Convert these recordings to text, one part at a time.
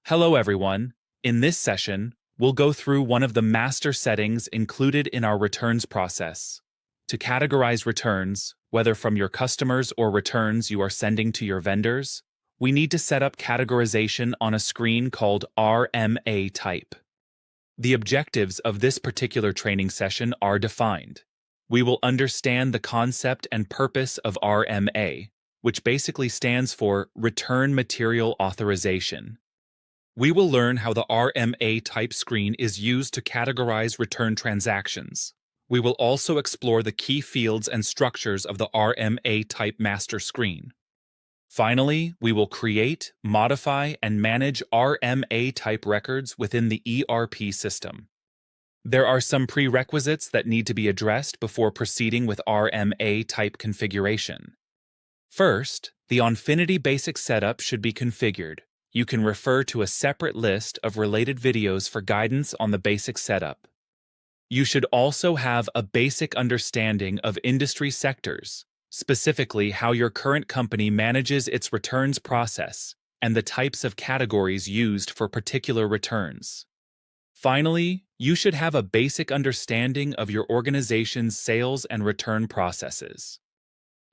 Hello everyone. In this session, we'll go through one of the master settings included in our returns process. To categorize returns, whether from your customers or returns you are sending to your vendors, we need to set up categorization on a screen called RMA type. The objectives of this particular training session are defined. We will understand the concept and purpose of RMA, which basically stands for Return Material Authorization. We will learn how the RMA type screen is used to categorize return transactions. We will also explore the key fields and structures of the RMA type master screen. Finally, we will create, modify, and manage RMA type records within the ERP system. There are some prerequisites that need to be addressed before proceeding with RMA type configuration. First, the Onfinity basic setup should be configured. You can refer to a separate list of related videos for guidance on the basic setup. You should also have a basic understanding of industry sectors, specifically how your current company manages its returns process and the types of categories used for particular returns. Finally, you should have a basic understanding of your organization's sales and return processes.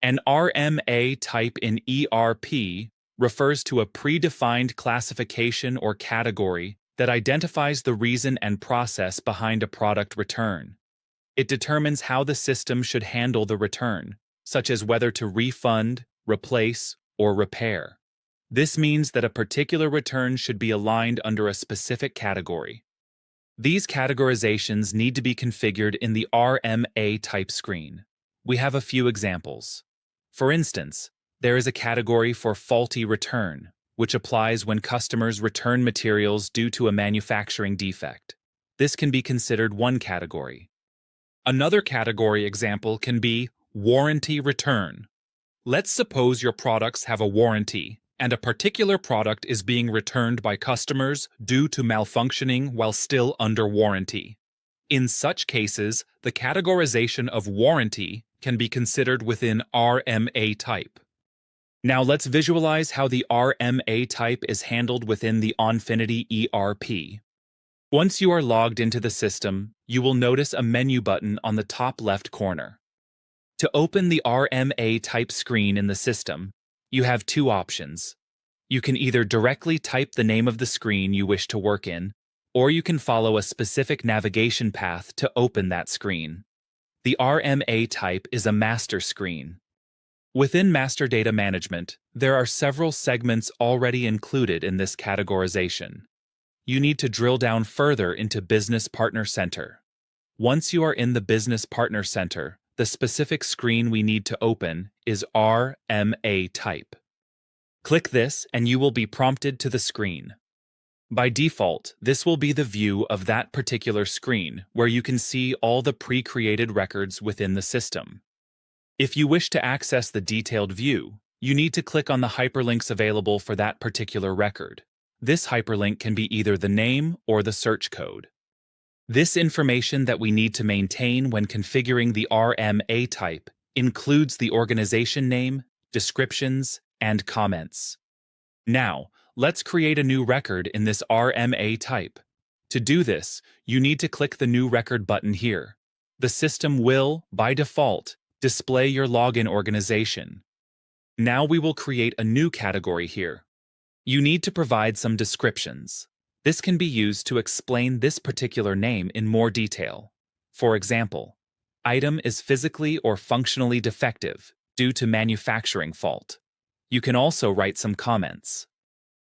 An RMA type in ERP refers to a predefined classification or category that identifies the reason and process behind a product return. It determines how the system should handle the return, such as whether to refund, replace, or repair. This means that a particular return should be aligned under a specific category. These categorizations need to be configured in the RMA type screen. We have a few examples. For instance, there is a category for faulty return, which applies when customers return materials due to a manufacturing defect. This can be considered one category. Another category example can be warranty return. Let's suppose your products have a warranty, and a particular product is being returned by customers due to malfunctioning while still under warranty. In such cases, the categorization of warranty can be considered within RMA type. Now let's visualize how the RMA type is handled within the Onfinity ERP. Once you are logged into the system, you will notice a menu button on the top left corner. To open the RMA type screen in the system, you have two options. You can either directly type the name of the screen you wish to work in, or you can follow a specific navigation path to open that screen. The RMA type is a master screen. Within Master Data Management, there are several segments already included in this categorization. You need to drill down further into Business Partner Center. Once you are in the Business Partner Center, the specific screen we need to open is RMA type. Click this and you will be prompted to the screen. By default, this will be the view of that particular screen where you can see all the pre-created records within the system. If you wish to access the detailed view, you need to click on the hyperlinks available for that particular record. This hyperlink can be either the name or the search code. This information that we need to maintain when configuring the RMA type includes the organization name, descriptions, and comments. Now, let's create a new record in this RMA type. To do this, you need to click the New Record button here. The system will, by default, display your login organization. Now we will create a new category here. You need to provide some descriptions. This can be used to explain this particular name in more detail. For example, item is physically or functionally defective due to manufacturing fault. You can also write some comments.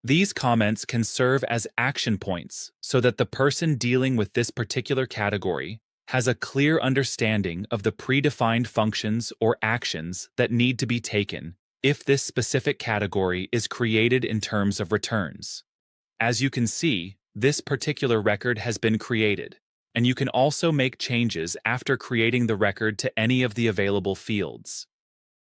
These comments can serve as action points so that the person dealing with this particular category has a clear understanding of the predefined functions or actions that need to be taken if this specific category is created in terms of returns. As you can see, this particular record has been created, and you can also make changes after creating the record to any of the available fields.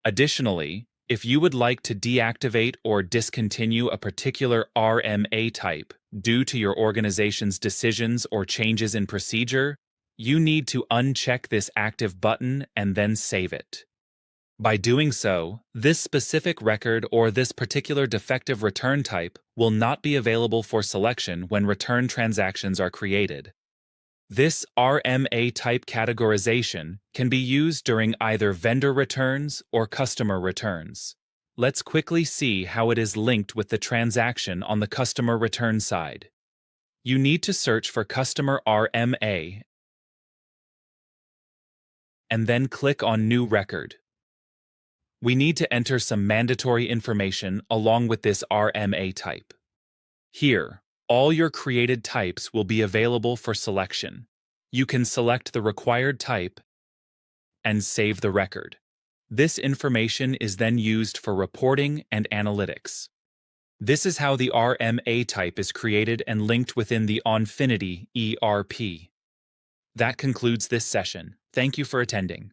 Additionally, if you would like to deactivate or discontinue a particular RMA type due to your organization's decisions or changes in procedure, you need to uncheck this active button and then save it. By doing so, this specific record or this particular defective return type will not be available for selection when return transactions are created. This RMA type categorization can be used during either vendor returns or customer returns. Let's quickly see how it is linked with the transaction on the customer return side. You need to search for Customer RMA and then click on New Record. We need to enter some mandatory information along with this RMA type. Here, all your created types will be available for selection. You can select the required type and save the record. This information is then used for reporting and analytics. This is how the RMA type is created and linked within the Onfinity ERP. That concludes this session. Thank you for attending.